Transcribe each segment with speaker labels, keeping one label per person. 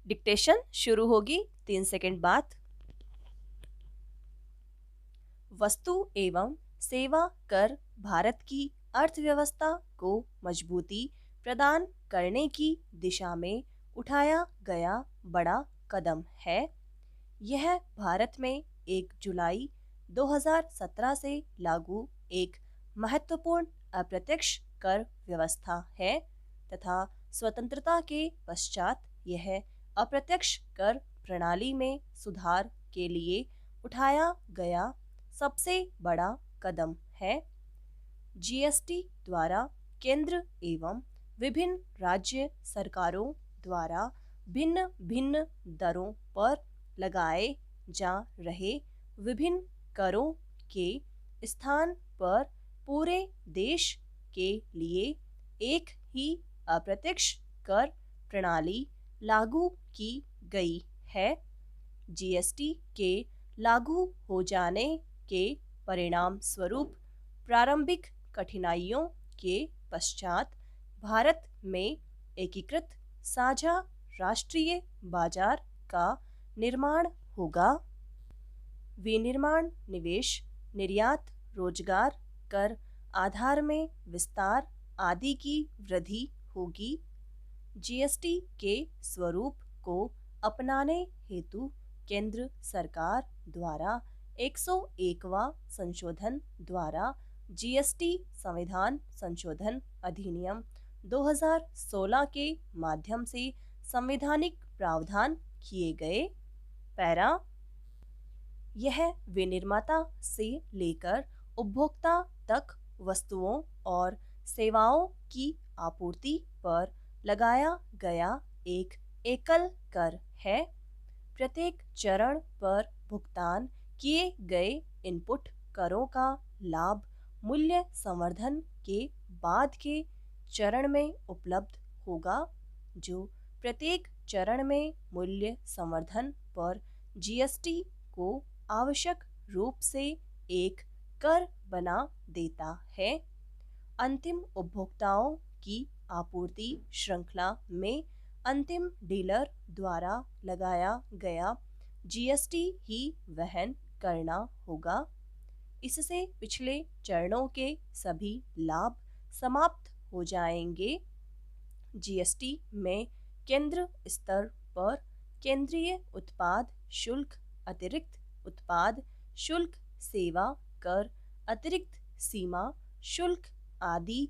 Speaker 1: Dictation शुरू होगी 3 second बाद। वस्तु एवं सेवा कर भारत की अर्थव्यवस्था को मजबूती प्रदान करने की दिशा में उठाया गया बड़ा कदम है। यह भारत में 1 जुलाई 2017 से लागू एक महत्वपूर्ण अप्रत्यक्ष कर व्यवस्था है तथा स्वतंत्रता के पश्चात यह अप्रत्यक्ष कर प्रणाली में सुधार के लिए उठाया गया सबसे बड़ा कदम है। जीएसटी द्वारा केंद्र एवं विभिन्न राज्य सरकारों द्वारा भिन्न भिन्न दरों पर लगाए जा रहे विभिन्न करों के स्थान पर पूरे देश के लिए एक ही अप्रत्यक्ष कर प्रणाली लागू की गई है। जीएसटी के लागू हो जाने के परिणाम स्वरूप प्रारंभिक कठिनाइयों के पश्चात भारत में एकीकृत साझा राष्ट्रीय बाजार का निर्माण होगा। विनिर्माण, निवेश, निर्यात, रोजगार, कर आधार में विस्तार आदि की वृद्धि होगी। जीएसटी के स्वरूप को अपनाने हेतु केंद्र सरकार द्वारा 101वां संशोधन द्वारा जीएसटी संविधान संशोधन अधिनियम 2016 के माध्यम से संवैधानिक प्रावधान किए गए। पैरा यह विनिर्माता से लेकर उपभोक्ता तक वस्तुओं और सेवाओं की आपूर्ति पर लगाया गया एक एकल कर है। प्रत्येक चरण पर भुगतान किए गए इनपुट करों का लाभ मूल्य संवर्धन के बाद के चरण में उपलब्ध होगा, जो प्रत्येक चरण में मूल्य संवर्धन पर जीएसटी को आवश्यक रूप से एक कर बना देता है। अंतिम उपभोक्ताओं की आपूर्ति श्रृंखला में अंतिम डीलर द्वारा लगाया गया जीएसटी ही वहन करना होगा। इससे पिछले चरणों के सभी लाभ समाप्त हो जाएंगे। जीएसटी में केंद्र स्तर पर केंद्रीय उत्पाद शुल्क, अतिरिक्त उत्पाद शुल्क, सेवा कर, अतिरिक्त सीमा शुल्क आदि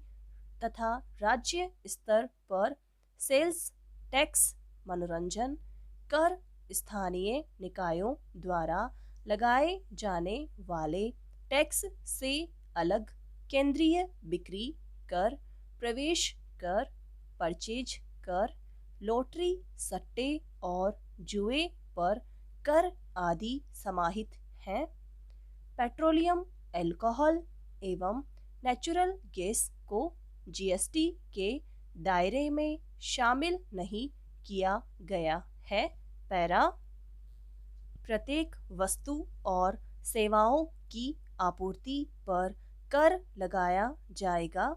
Speaker 1: तथा राज्य स्तर पर सेल्स टैक्स, मनोरंजन कर, स्थानीय निकायों द्वारा लगाए जाने वाले टैक्स से अलग केंद्रीय बिक्री कर, प्रवेश कर, परचेज कर, लॉटरी, सट्टे और जुए पर कर आदि समाहित हैं। पेट्रोलियम, अल्कोहल एवं नेचुरल गैस को जीएसटी के दायरे में शामिल नहीं किया गया है। पैरा प्रत्येक वस्तु और सेवाओं की आपूर्ति पर कर लगाया जाएगा।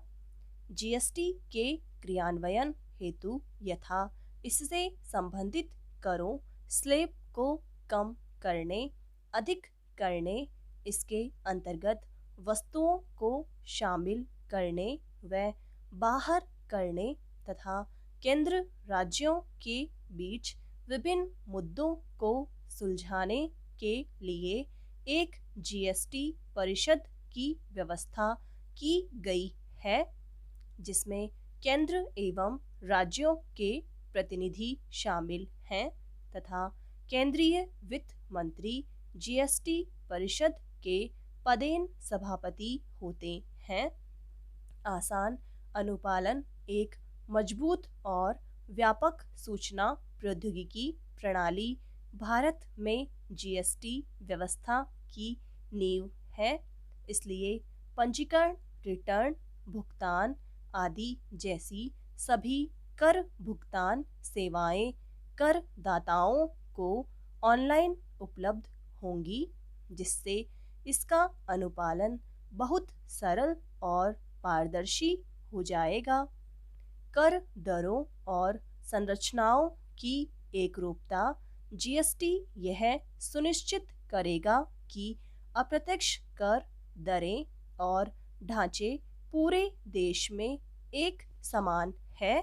Speaker 1: जीएसटी के क्रियान्वयन हेतु यथा इससे संबंधित करों स्लैब को कम करने, अधिक करने, इसके अंतर्गत वस्तुओं को शामिल करने व बाहर करने तथा केंद्र राज्यों के बीच विभिन्न मुद्दों को सुलझाने के लिए एक जीएसटी परिषद की व्यवस्था की गई है, जिसमें केंद्र एवं राज्यों के प्रतिनिधि शामिल हैं तथा केंद्रीय वित्त मंत्री जीएसटी परिषद के पदेन सभापति होते हैं। आसान अनुपालन एक मजबूत और व्यापक सूचना प्रौद्योगिकी प्रणाली भारत में जीएसटी व्यवस्था की नींव है। इसलिए पंजीकरण, रिटर्न, भुगतान आदि जैसी सभी कर भुगतान सेवाएं करदाताओं को ऑनलाइन उपलब्ध होंगी, जिससे इसका अनुपालन बहुत सरल और पारदर्शी हो जाएगा। कर दरों और संरचनाओं की एकरूपता। जीएसटी यह सुनिश्चित करेगा कि अप्रत्यक्ष कर दरें और ढांचे पूरे देश में एक समान है।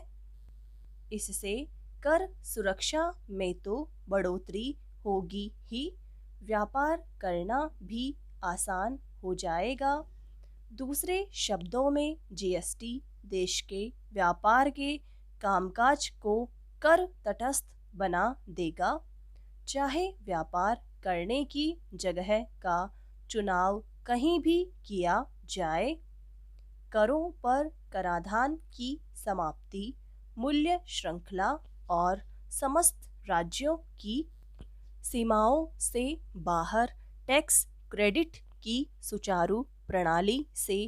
Speaker 1: इससे कर सुरक्षा में तो बढ़ोतरी होगी ही, व्यापार करना भी आसान हो जाएगा। दूसरे शब्दों में जीएसटी देश के व्यापार के कामकाज को कर तटस्थ बना देगा। चाहे व्यापार करने की जगह का चुनाव कहीं भी किया जाए, करों पर कराधान की समाप्ति मूल्य श्रृंखला और समस्त राज्यों की सीमाओं से बाहर टैक्स क्रेडिट की सुचारू प्रणाली से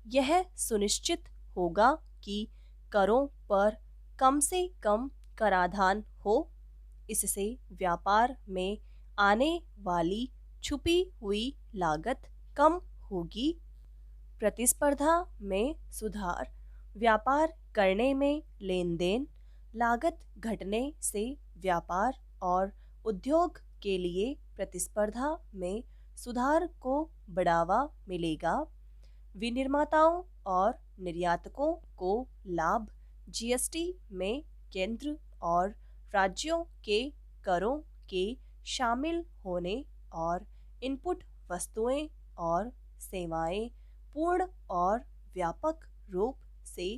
Speaker 1: यह सुनिश्चित होगा कि करों पर कम से कम कराधान हो। इससे व्यापार में आने वाली छुपी हुई लागत कम होगी। प्रतिस्पर्धा में सुधार, व्यापार करने में लेन देन लागत घटने से व्यापार और उद्योग के लिए प्रतिस्पर्धा में सुधार को बढ़ावा मिलेगा। विनिर्माताओं और निर्यातकों को लाभ, जीएसटी में केंद्र और राज्यों के करों के शामिल होने और इनपुट वस्तुएं और सेवाएं पूर्ण और व्यापक रूप से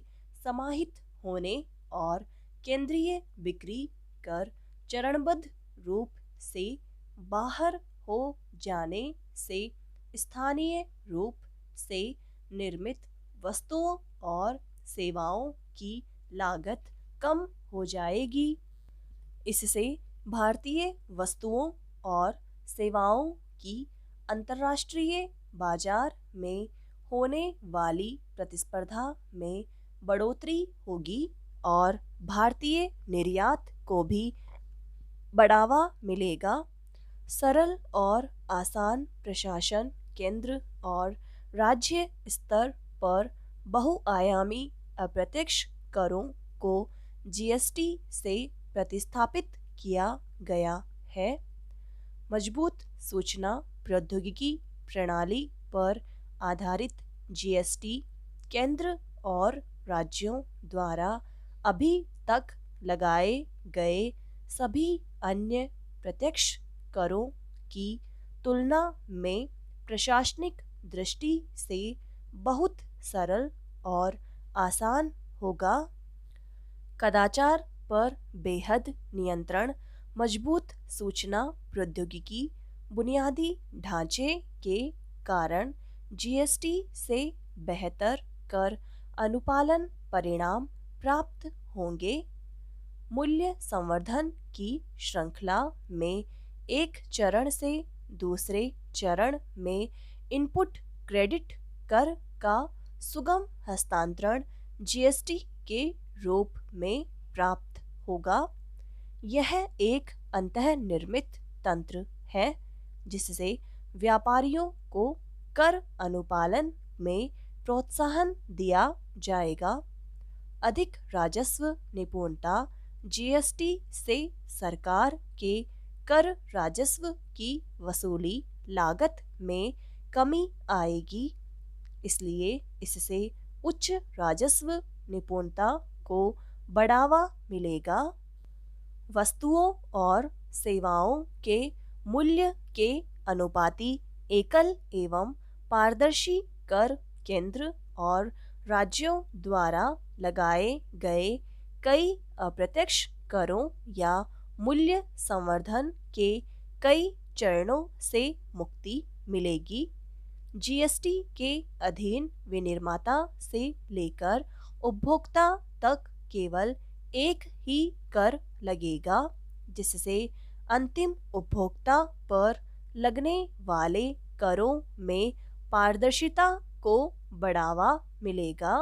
Speaker 1: समाहित होने और केंद्रीय बिक्री कर चरणबद्ध रूप से बाहर हो जाने से स्थानीय रूप से निर्मित वस्तुओं और सेवाओं की लागत कम हो जाएगी। इससे भारतीय वस्तुओं और सेवाओं की अंतर्राष्ट्रीय बाजार में होने वाली प्रतिस्पर्धा में बढ़ोतरी होगी और भारतीय निर्यात को भी बढ़ावा मिलेगा। सरल और आसान प्रशासन, केंद्र और राज्य स्तर पर बहुआयामी अप्रत्यक्ष करों को जीएसटी से प्रतिस्थापित किया गया है। मजबूत सूचना प्रौद्योगिकी प्रणाली पर आधारित जीएसटी केंद्र और राज्यों द्वारा अभी तक लगाए गए सभी अन्य प्रत्यक्ष करों की तुलना में प्रशासनिक दृष्टि से बहुत सरल और आसान होगा। कदाचार पर बेहद नियंत्रण, मजबूत सूचना प्रौद्योगिकी बुनियादी ढांचे के कारण जीएसटी से बेहतर कर अनुपालन परिणाम प्राप्त होंगे। मूल्य संवर्धन की श्रृंखला में एक चरण से दूसरे चरण में इनपुट क्रेडिट कर का सुगम हस्तांतरण जीएसटी के रूप में प्राप्त होगा। यह एक अंतःनिर्मित तंत्र है जिससे व्यापारियों को कर अनुपालन में प्रोत्साहन दिया जाएगा। अधिक राजस्व निपुणता, जीएसटी से सरकार के कर राजस्व की वसूली लागत में कमी आएगी। इसलिए इससे उच्च राजस्व निपुणता को बढ़ावा मिलेगा। वस्तुओं और सेवाओं के मूल्य के अनुपाती एकल एवं पारदर्शी कर केंद्र और राज्यों द्वारा लगाए गए कई अप्रत्यक्ष करों या मूल्य संवर्धन के कई चरणों से मुक्ति मिलेगी। जीएसटी के अधीन विनिर्माता से लेकर उपभोक्ता तक केवल एक ही कर लगेगा, जिससे अंतिम उपभोक्ता पर लगने वाले करों में पारदर्शिता को बढ़ावा मिलेगा।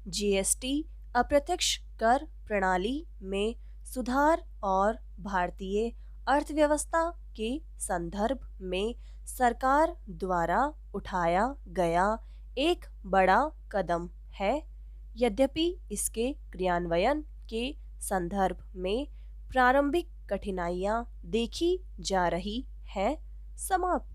Speaker 1: जीएसटी अप्रत्यक्ष कर प्रणाली में सुधार और भारतीय अर्थव्यवस्था के संदर्भ में सरकार द्वारा उठाया गया एक बड़ा कदम है। यद्यपि इसके क्रियान्वयन के संदर्भ में प्रारंभिक कठिनाइयाँ देखी जा रही हैं। समाप्त।